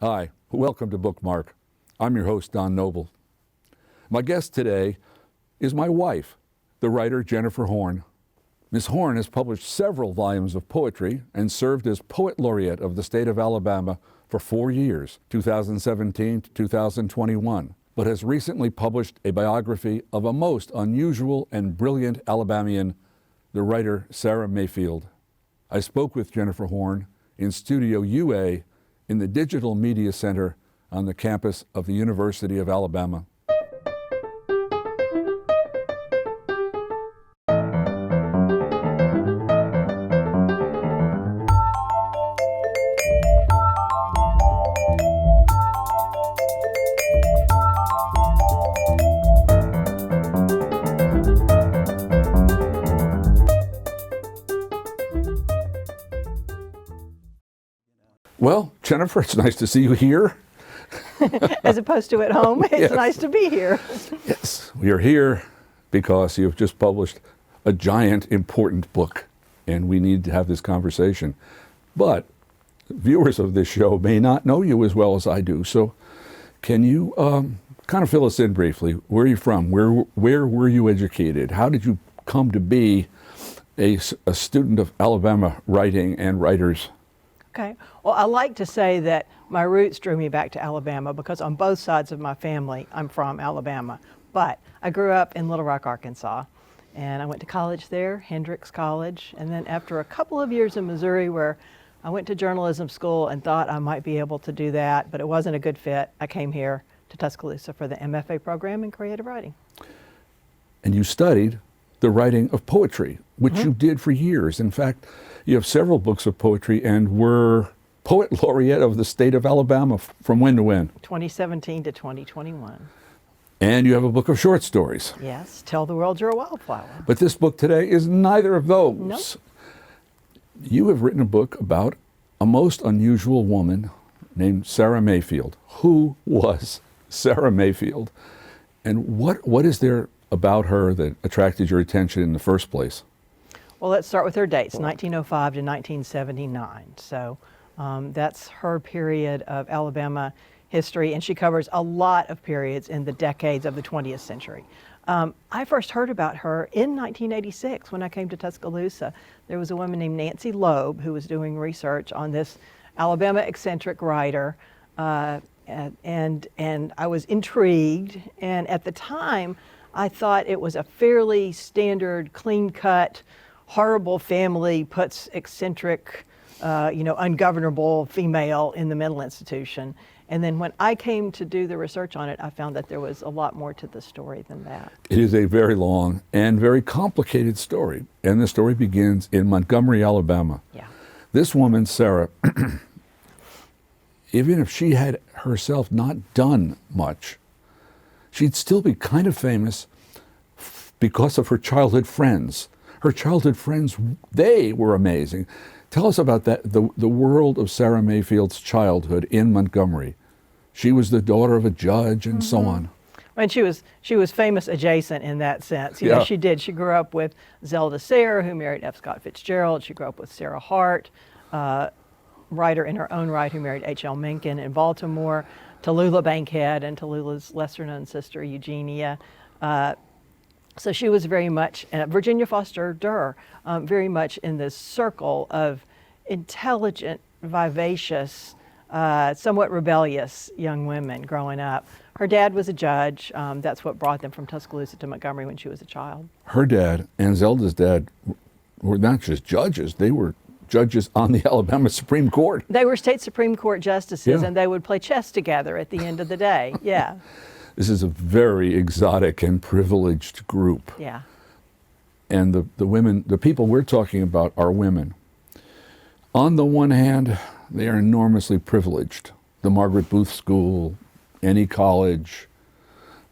Hi, welcome to Bookmark. I'm your host, Don Noble. My guest today is my wife, the writer Jennifer Horne. Ms. Horne has published several volumes of poetry and served as Poet Laureate of the state of Alabama for 4 years, 2017 to 2021, but has recently published a biography of a most unusual and brilliant Alabamian, the writer Sara Mayfield. I spoke with Jennifer Horne in Studio UA in the Digital Media Center on the campus of the University of Alabama. Well, Jennifer, it's nice to see you here. As opposed to at home, it's Yes. nice to be here. Yes, we are here because you've just published a giant, important book, and we need to have this conversation. But viewers of this show may not know you as well as I do, so can you kind of fill us in briefly? Where are you from? Where were you educated? How did you come to be a student of Alabama writing and writers? Okay. Well, I like to say that my roots drew me back to Alabama because on both sides of my family, I'm from Alabama. But I grew up in Little Rock, Arkansas, and I went to college there, Hendrix College. And then after a couple of years in Missouri where I went to journalism school and thought I might be able to do that, but it wasn't a good fit, I came here to Tuscaloosa for the MFA program in creative writing. And you studied the writing of poetry, which you did for years. In fact, you have several books of poetry and were Poet Laureate of the state of Alabama from when to when? 2017 to 2021. And you have a book of short stories. Yes, Tell the World You're a Wildflower. But this book today is neither of those. Nope. You have written a book about a most unusual woman named Sara Mayfield. Who was Sara Mayfield? And what is there about her that attracted your attention in the first place? Well, let's start with her dates, 1905 to 1979. So that's her period of Alabama history, and she covers a lot of periods in the decades of the 20th century. I first heard about her in 1986 when I came to Tuscaloosa. There was a woman named Nancy Loeb who was doing research on this Alabama eccentric writer, and I was intrigued. And at the time, I thought it was a fairly standard, clean-cut, horrible family puts eccentric, ungovernable female in the mental institution. And then when I came to do the research on it, I found that there was a lot more to the story than that. It is a very long and very complicated story. And the story begins in Montgomery, Alabama. Yeah. This woman, Sara, even if she had herself not done much, she'd still be kind of famous because of her childhood friends. Her childhood friends, they were amazing. Tell us about that, the world of Sara Mayfield's childhood in Montgomery. She was the daughter of a judge and so on. And she was famous adjacent in that sense. You Yeah. know, she did. She grew up with Zelda Sayre, who married F. Scott Fitzgerald. She grew up with Sarah Hart, writer in her own right, who married H.L. Mencken in Baltimore, Tallulah Bankhead, and Tallulah's lesser-known sister, Eugenia. So she was very much, Virginia Foster Durr, very much in this circle of intelligent, vivacious, somewhat rebellious young women growing up. Her dad was a judge. That's what brought them from Tuscaloosa to Montgomery when she was a child. Her dad and Zelda's dad were not just judges, they were judges on the Alabama Supreme Court. They were state Supreme Court justices, Yeah. and they would play chess together at the end of the day. Yeah, This is a very exotic and privileged group. yeah. And the women, the people we're talking about are women. On the one hand, they are enormously privileged. The Margaret Booth School, any college,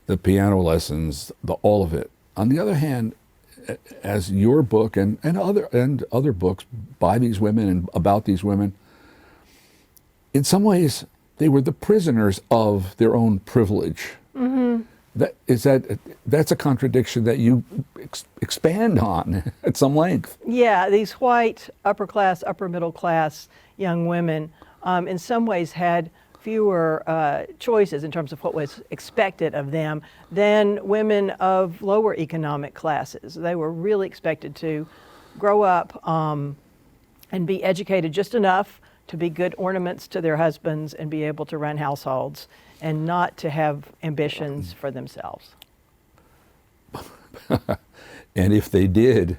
the piano lessons, all of it. On the other hand, as your book and other books by these women and about these women, in some ways, they were the prisoners of their own privilege. Mm-hmm. That's a contradiction that you expand on at some length. Yeah, these white, upper class, upper middle class young women in some ways had fewer choices in terms of what was expected of them than women of lower economic classes. They were really expected to grow up and be educated just enough to be good ornaments to their husbands and be able to run households and not to have ambitions for themselves. And if they did,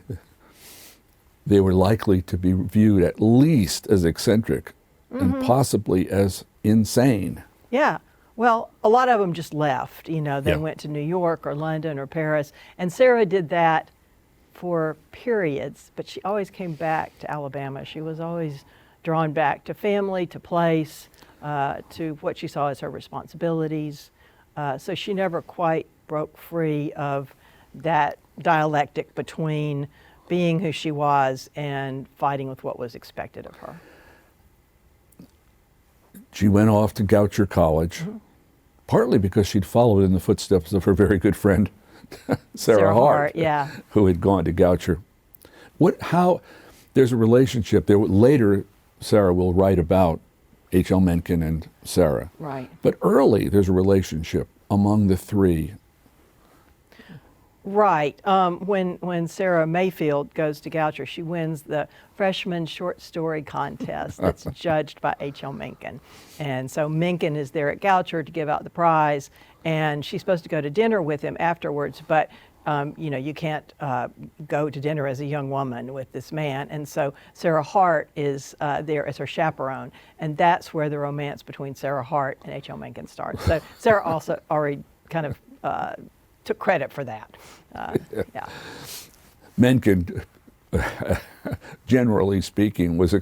they were likely to be viewed at least as eccentric and possibly as insane. Yeah. Well, a lot of them just left. You know, they Yeah. went to New York or London or Paris. And Sara did that for periods, but she always came back to Alabama. She was always drawn back to family, to place, to what she saw as her responsibilities. So she never quite broke free of that dialectic between being who she was and fighting with what was expected of her. She went off to Goucher College, partly because she'd followed in the footsteps of her very good friend, Sara Hart, yeah. who had gone to Goucher. There's a relationship there. Later, Sara will write about H.L. Mencken and Sara. Right. But early, there's a relationship among the three. Right. When Sara Mayfield goes to Goucher, she wins the freshman short story contest that's judged by H.L. Mencken. And so Mencken is there at Goucher to give out the prize, and she's supposed to go to dinner with him afterwards, but you know, you can't go to dinner as a young woman with this man. And so Sara Hart is there as her chaperone, and that's where the romance between Sara Hart and H.L. Mencken starts. So Sara also already kind of took credit for that. Yeah. Mencken, generally speaking, was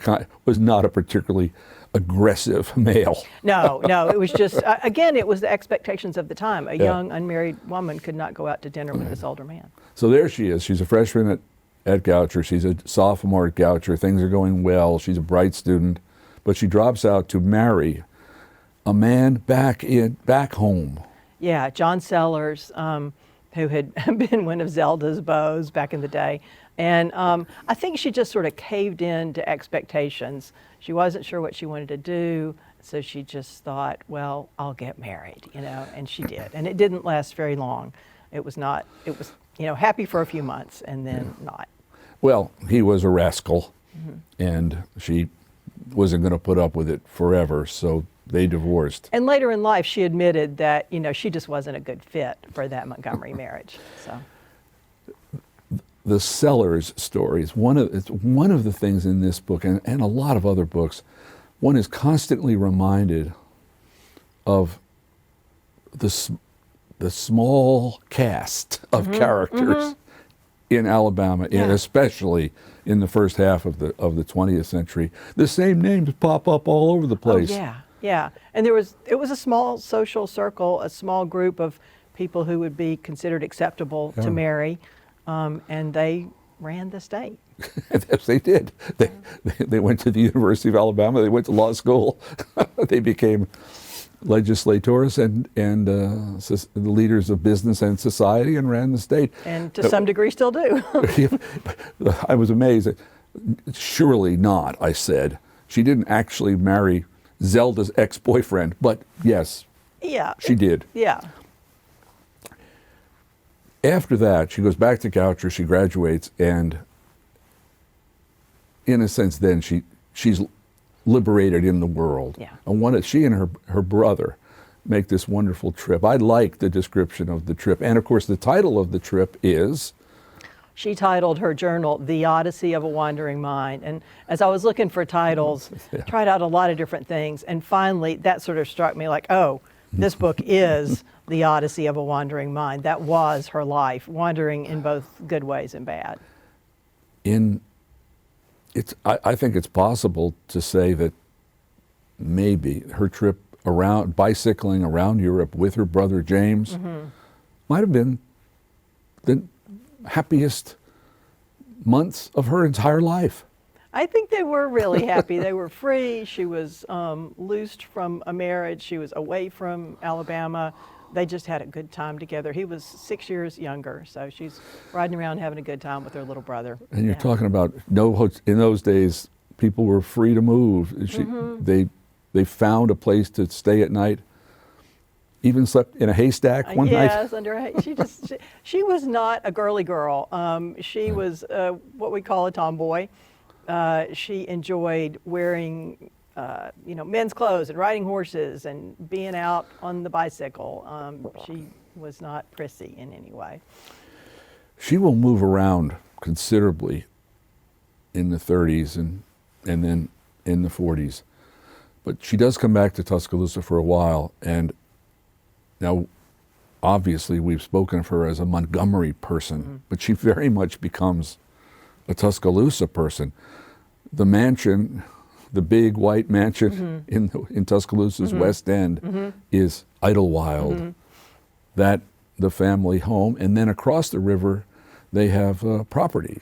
not a particularly aggressive male. No, it was just, again, it was the expectations of the time. A young unmarried woman could not go out to dinner with this older man. So there she is. She's a freshman at Goucher. She's a sophomore at Goucher. Things are going well. She's a bright student. But she drops out to marry a man back home. Yeah, John Sellers, who had been one of Zelda's beaux back in the day. And I think she just sort of caved in to expectations. She wasn't sure what she wanted to do, so she just thought, well, I'll get married, you know, and she did. And it didn't last very long. It was, you know, happy for a few months and then not. Well, he was a rascal, and she wasn't going to put up with it forever, so they divorced. And later in life, she admitted that, you know, she just wasn't a good fit for that Montgomery marriage. So the Sellers story is one of the things in this book, and a lot of other books. One is constantly reminded of the small cast of characters in Alabama, and especially in the first half of the 20th century. The same names pop up all over the place. Oh, yeah. And it was a small social circle, a small group of people who would be considered acceptable to marry, and they ran the state. Yes, they did. They went to the University of Alabama. They went to law school. They became legislators and the leaders of business and society and ran the state. And to some degree still do. I was amazed. Surely not, I said. She didn't actually marry Zelda's ex-boyfriend, but yes, she did. Yeah. After that, she goes back to Goucher, she graduates, and in a sense then she's liberated in the world. Yeah. And she and her brother make this wonderful trip. I like the description of the trip. And of course the title of the trip is? She titled her journal, The Odyssey of a Wandering Mind. And as I was looking for titles, tried out a lot of different things. And finally, that sort of struck me like, oh, this book is The Odyssey of a Wandering Mind. That was her life, wandering in both good ways and bad. I think it's possible to say that maybe her trip bicycling around Europe with her brother James might have been the happiest months of her entire life. I think they were really happy. They were free. She was loosed from a marriage. She was away from Alabama. They just had a good time together. He was 6 years younger, so she's riding around having a good time with her little brother. And you're talking about in those days, people were free to move. They found a place to stay at night. Even slept in a haystack one night. Yes, under a she was not a girly girl. She was what we call a tomboy. She enjoyed wearing, men's clothes and riding horses and being out on the bicycle. She was not prissy in any way. She will move around considerably in the 30s and then in the 40s. But she does come back to Tuscaloosa for a while, and now, obviously, we've spoken of her as a Montgomery person, but she very much becomes a Tuscaloosa person. The mansion, the big white mansion in Tuscaloosa's West End is Idlewild. That the family home, and then across the river, they have property.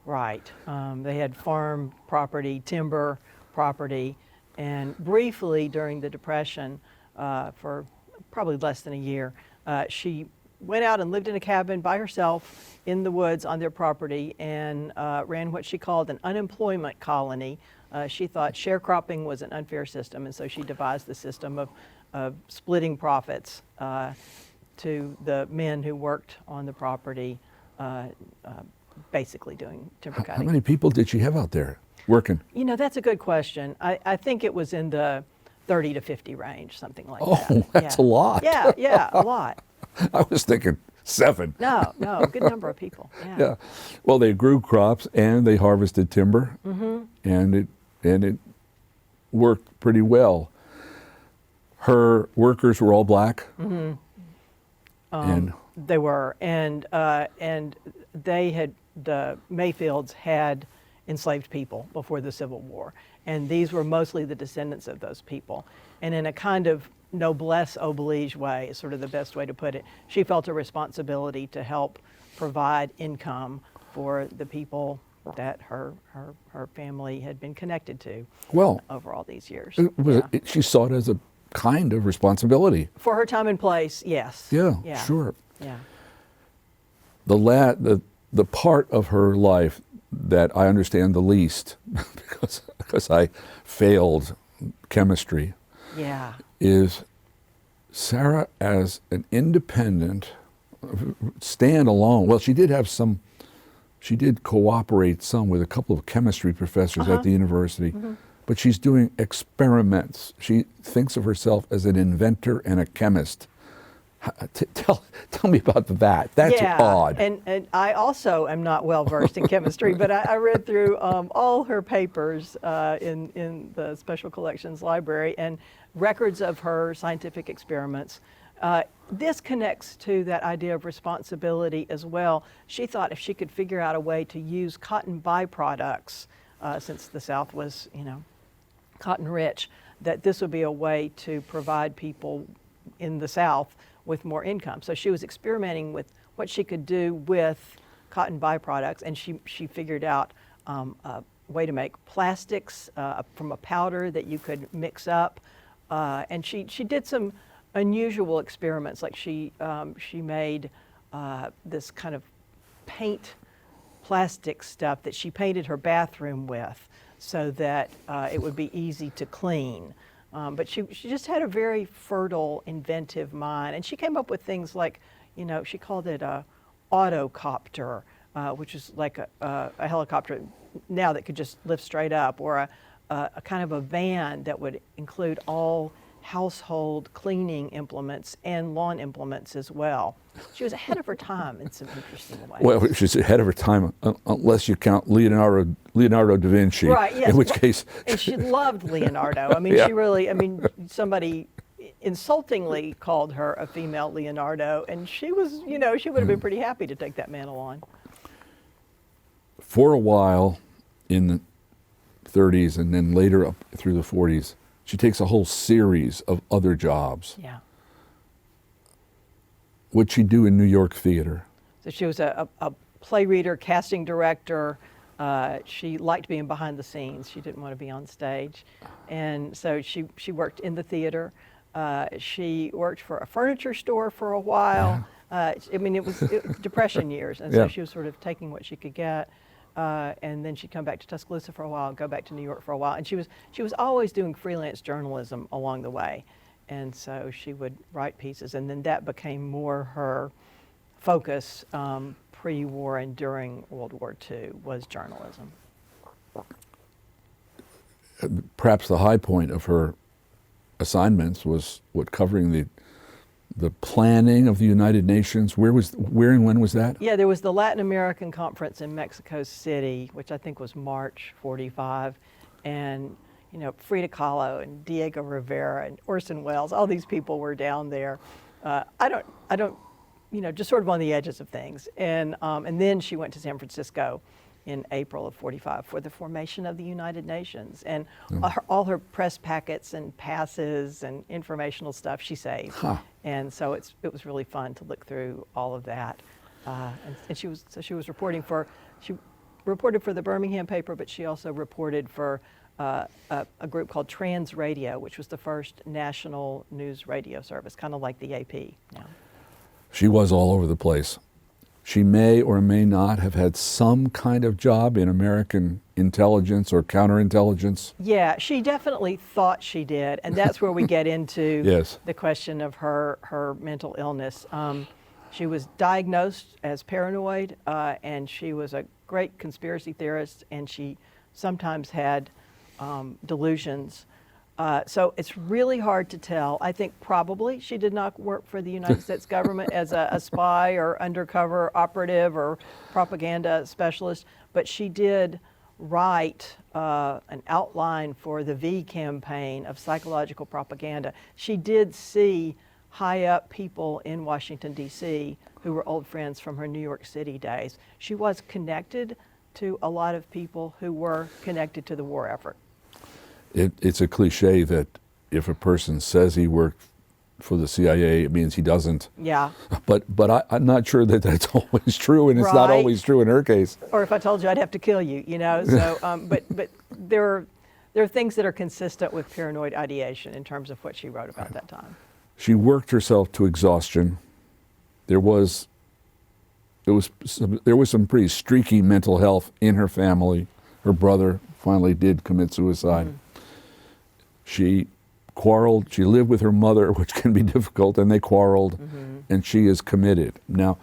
Right. They had farm property, timber property, and briefly during the Depression, for probably less than a year, she went out and lived in a cabin by herself in the woods on their property and ran what she called an unemployment colony. She thought sharecropping was an unfair system, and so she devised the system of splitting profits to the men who worked on the property, basically doing timber cutting. How many people did she have out there working? You know, that's a good question. I think it was in the 30 to 50 range, something like that. Oh, that's a lot. Yeah, a lot. I was thinking 7. No, a good number of people. Yeah. Well, they grew crops and they harvested timber, and it worked pretty well. Her workers were all black. And They were, and the Mayfields had enslaved people before the Civil War, and these were mostly the descendants of those people. And in a kind of noblesse oblige way, is sort of the best way to put it, she felt a responsibility to help provide income for the people that her family had been connected to over all these years. She saw it as a kind of responsibility. For her time and place, yes. Yeah, sure. Yeah. The part of her life that I understand the least, because I failed chemistry, is Sara as an independent, stand-alone. Well, she did cooperate some with a couple of chemistry professors at the university, but she's doing experiments. She thinks of herself as an inventor and a chemist. Tell me about that. That's odd. And I also am not well versed in chemistry, but I read through all her papers in the Special Collections Library and records of her scientific experiments. This connects to that idea of responsibility as well. She thought if she could figure out a way to use cotton byproducts, since the South was, cotton rich, that this would be a way to provide people in the South with more income. So she was experimenting with what she could do with cotton byproducts, and she figured out a way to make plastics from a powder that you could mix up. And she did some unusual experiments, like she made this kind of paint plastic stuff that she painted her bathroom with so that it would be easy to clean. But she just had a very fertile, inventive mind. And she came up with things like, she called it a autocopter, which is like a helicopter now that could just lift straight up, or a kind of a van that would include all household cleaning implements and lawn implements as well. She was ahead of her time in some interesting ways. Well, she's ahead of her time, unless you count Leonardo da Vinci. Right, yes. In which case... And she loved Leonardo. I mean, somebody insultingly called her a female Leonardo, and she was, she would have been pretty happy to take that mantle on. For a while in the 30s and then later up through the 40s, she takes a whole series of other jobs. Yeah. What'd she do in New York theater? So she was a play reader, casting director. She liked being behind the scenes. She didn't want to be on stage. And so she worked in the theater. She worked for a furniture store for a while. It was Depression years, and so she was sort of taking what she could get. and then she'd come back to Tuscaloosa for a while, and go back to New York for a while. And she was always doing freelance journalism along the way, and so she would write pieces, and then that became more her focus pre-war and during World War II was journalism. Perhaps the high point of her assignments was covering the planning of the United Nations. Where and when was that? Yeah, there was the Latin American Conference in Mexico City, which I think was March '45, and Frida Kahlo and Diego Rivera and Orson Welles, all these people were down there. I don't, just sort of on the edges of things. And then she went to San Francisco in April of '45 for the formation of the United Nations, and all her press packets and passes and informational stuff she saved. Huh. And so it was really fun to look through all of that. And she was reporting she reported for the Birmingham paper, but she also reported for a group called Trans Radio, which was the first national news radio service, kind of like the AP now. She was all over the place. She may or may not have had some kind of job in American intelligence or counterintelligence. Yeah, she definitely thought she did, and that's where we get into Yes. the question of her mental illness. She was diagnosed as paranoid, and she was a great conspiracy theorist, and she sometimes had delusions. So it's really hard to tell. I think probably she did not work for the United States government as a spy or undercover operative or propaganda specialist, but she did write an outline for the V campaign of psychological propaganda. She did see high up people in Washington, D.C. who were old friends from her New York City days. She was connected to a lot of people who were connected to the war effort. It's a cliche that if a person says he worked for the CIA, it means he doesn't. Yeah. But I'm not sure that that's always true, and it's not Right. always true in her case. Or if I told you, I'd have to kill you, So, but there are things that are consistent with paranoid ideation in terms of what she wrote about that time. She worked herself to exhaustion. There was some pretty streaky mental health in her family. Her brother finally did commit suicide. Mm-hmm. She quarreled. She lived with her mother, which can be difficult, and they quarreled. Mm-hmm. And she is committed. Now,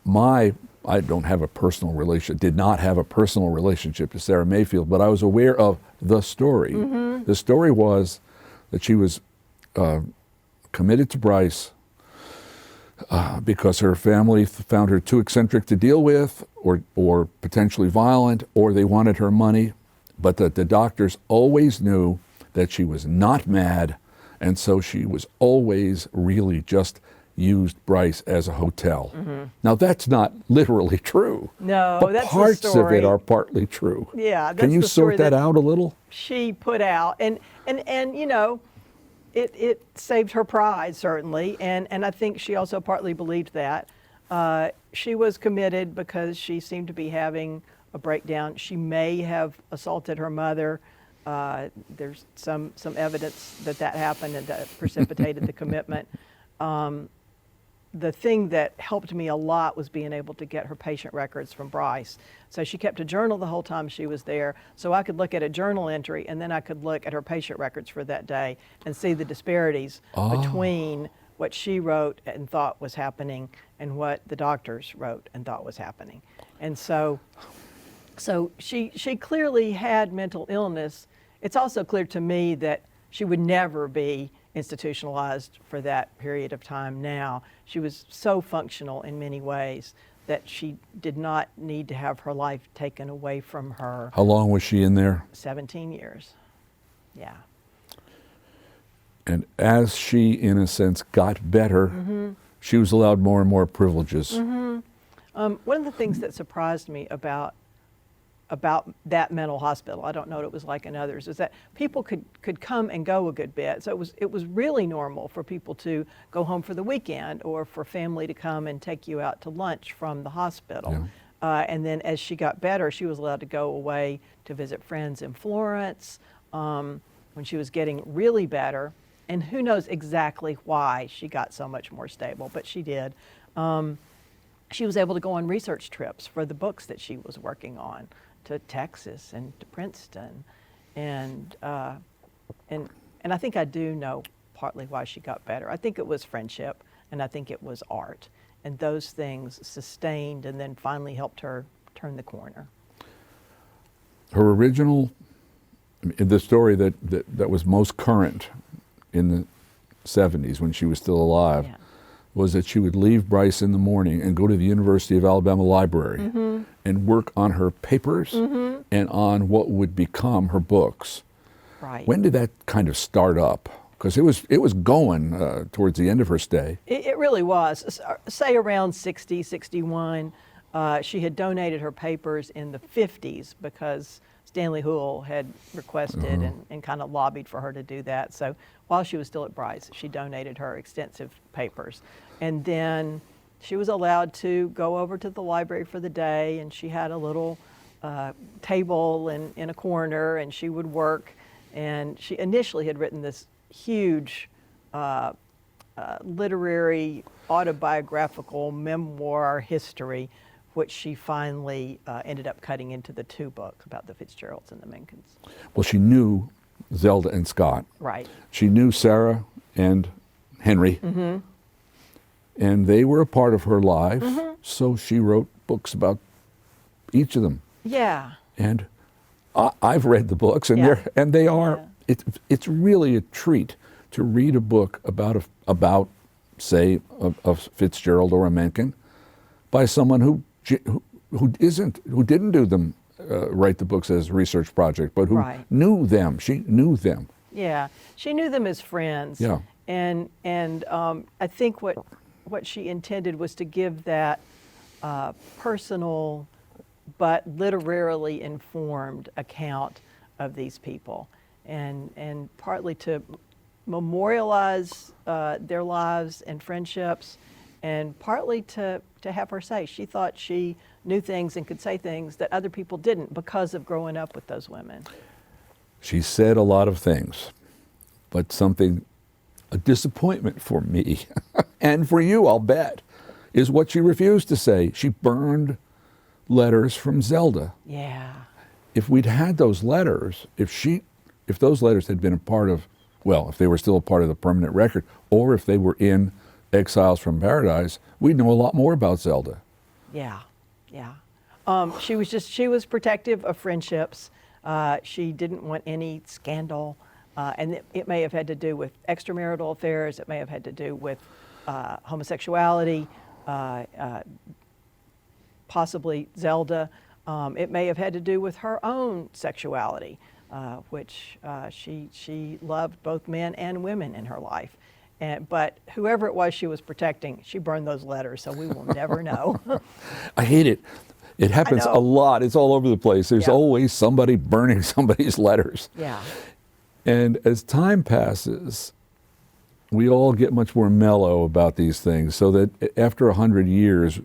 I don't have a personal did not have a personal relationship to Sara Mayfield, but I was aware of the story. Mm-hmm. The story was that she was committed to Bryce because her family found her too eccentric to deal with, or potentially violent, or they wanted her money, but that the doctors always knew that she was not mad, and so she was always really just used Bryce as a hotel. Mm-hmm. Now that's not literally true. No, but that's parts the story. of it are partly true. Yeah, that's Can you the story sort that out a little? She put out, and it saved her pride, certainly, and I think she also partly believed that. She was committed because she seemed to be having a breakdown. She may have assaulted her mother. There's some evidence that happened and that precipitated the commitment. The thing that helped me a lot was being able to get her patient records from Bryce. So she kept a journal the whole time she was there, so I could look at a journal entry and then I could look at her patient records for that day and see the disparities between what she wrote and thought was happening and what the doctors wrote and thought was happening. And so she clearly had mental illness. It's also clear to me that she would never be institutionalized for that period of time now. She was so functional in many ways that she did not need to have her life taken away from her. How long was she in there? 17 years. Yeah. And as she, in a sense, got better, mm-hmm. she was allowed more and more privileges. Mm-hmm. One of the things that surprised me about that mental hospital, I don't know what it was like in others, is that people could come and go a good bit. So it was really normal for people to go home for the weekend or for family to come and take you out to lunch from the hospital. Yeah. And then as she got better, she was allowed to go away to visit friends in Florence when she was getting really better. And who knows exactly why she got so much more stable, but she did. she was able to go on research trips for the books that she was working on to Texas and to Princeton. And I think I do know partly why she got better. I think it was friendship, and I think it was art. And those things sustained and then finally helped her turn the corner. Her original, the story that was most current in the 70s when she was still alive, Yeah. was that she would leave Bryce in the morning and go to the University of Alabama Library and work on her papers and on what would become her books. Right. When did that kind of start up? Because it was going towards the end of her stay. It really was. Say around 60, 61, she had donated her papers in the 50s because Stanley Hoole had requested and kind of lobbied for her to do that. So while she was still at Bryce, she donated her extensive papers. And then she was allowed to go over to the library for the day, and she had a little table in a corner, and she would work. And she initially had written this huge literary autobiographical memoir history, which she finally ended up cutting into the 2 books about the Fitzgeralds and the Menckens. Well, she knew Zelda and Scott. Right. She knew Sarah and Henry. And they were a part of her life, so she wrote books about each of them. Yeah. And I've read the books, and Yeah. they are. It's really a treat to read a book about say a Fitzgerald or a Mencken by someone who didn't do them write the books as a research project, but who Right. knew them. She knew them. Yeah, she knew them as friends. Yeah. And I think what she intended was to give that personal but literarily informed account of these people, and partly to memorialize their lives and friendships, and partly to have her say she thought she knew things and could say things that other people didn't because of growing up with those women. She said a lot of things, but a disappointment for me, and for you, I'll bet, is what she refused to say. She burned letters from Zelda. Yeah. If we'd had those letters, if those letters had been a part of, well, if they were still a part of the permanent record, or if they were in Exiles from Paradise, we'd know a lot more about Zelda. Yeah, yeah. She was protective of friendships. She didn't want any scandal, and it may have had to do with extramarital affairs. It may have had to do with homosexuality, possibly Zelda. It may have had to do with her own sexuality, which she loved both men and women in her life. But whoever it was she was protecting, she burned those letters, so we will never know. I hate it. It happens a lot. It's all over the place. There's Yeah. always somebody burning somebody's letters. Yeah. And as time passes, we all get much more mellow about these things, so that after 100 years,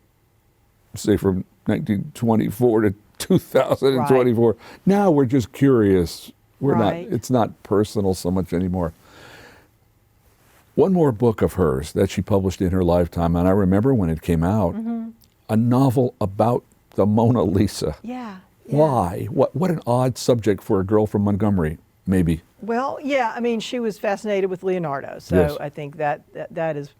say from 1924 to 2024, now we're just curious. It's not personal so much anymore. One more book of hers that she published in her lifetime, and I remember when it came out, a novel about the Mona Lisa. Yeah. Why? What an odd subject for a girl from Montgomery, maybe. Well, yeah, I mean, she was fascinated with Leonardo, so Yes. I think that is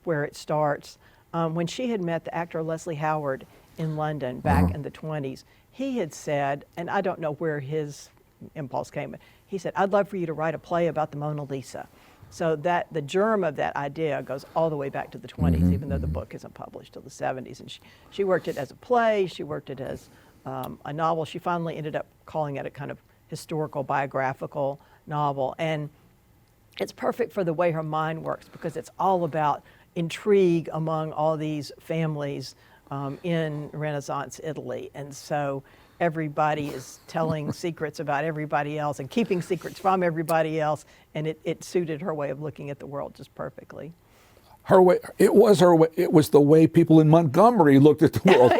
where it starts. When she had met the actor Leslie Howard in London back in the 20s, he had said, and I don't know where his impulse came, but he said, "I'd love for you to write a play about the Mona Lisa." So that the germ of that idea goes all the way back to the 20s, even though the book isn't published till the 70s. And she worked it as a play, she worked it as a novel. She finally ended up calling it a kind of historical biographical novel. And it's perfect for the way her mind works, because it's all about intrigue among all these families in Renaissance Italy. And so everybody is telling secrets about everybody else and keeping secrets from everybody else, and it suited her way of looking at the world just perfectly. Her way, it was her way. It was the way people in Montgomery looked at the world.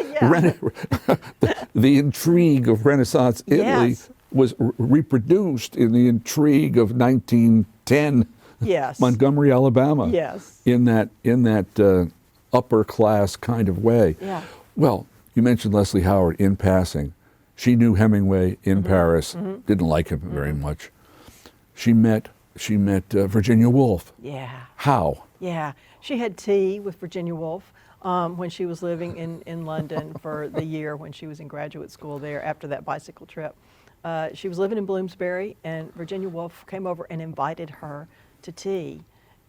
The intrigue of Renaissance Italy Yes. was reproduced in the intrigue of 1910 Yes. Montgomery, Alabama. Yes. In that upper class kind of way. Yeah. Well, you mentioned Leslie Howard in passing. She knew Hemingway in Paris, didn't like him very much. She met Virginia Woolf. Yeah. How? Yeah. She had tea with Virginia Woolf when she was living in London for the year when she was in graduate school there after that bicycle trip. She was living in Bloomsbury, and Virginia Woolf came over and invited her to tea.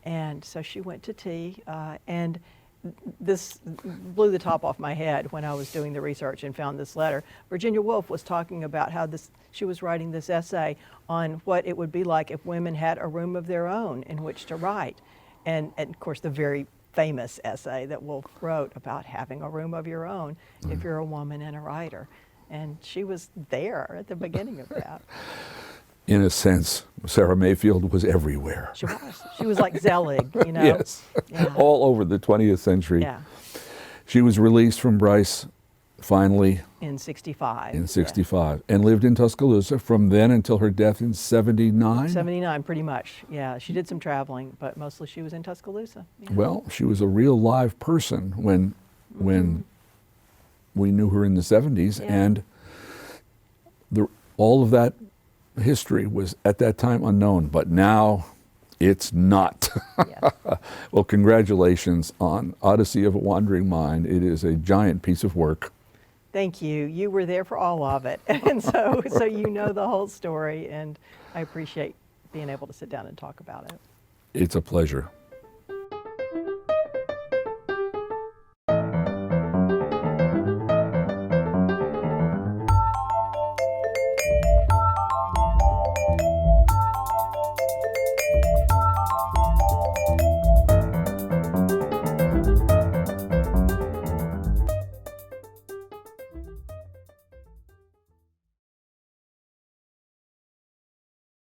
And so she went to tea, and this blew the top off my head when I was doing the research and found this letter. Virginia Woolf was talking about how she was writing this essay on what it would be like if women had a room of their own in which to write. And of course, the very famous essay that Woolf wrote about having a room of your own if you're a woman and a writer. And she was there at the beginning of that. In a sense, Sara Mayfield was everywhere. She was. She was like Zelig, you know? Yes, Yeah. all over the 20th century. Yeah. She was released from Bryce finally In 65. in 65 and lived in Tuscaloosa from then until her death in 79. 79, pretty much. Yeah, she did some traveling, but mostly she was in Tuscaloosa. Yeah. Well, she was a real live person when we knew her in the 70s, Yeah. and all of that history was at that time unknown, but now it's not. Yes. Well, congratulations on Odyssey of a Wandering Mind. It is a giant piece of work. Thank you. You were there for all of it, and so you know the whole story, and I appreciate being able to sit down and talk about it. It's a pleasure.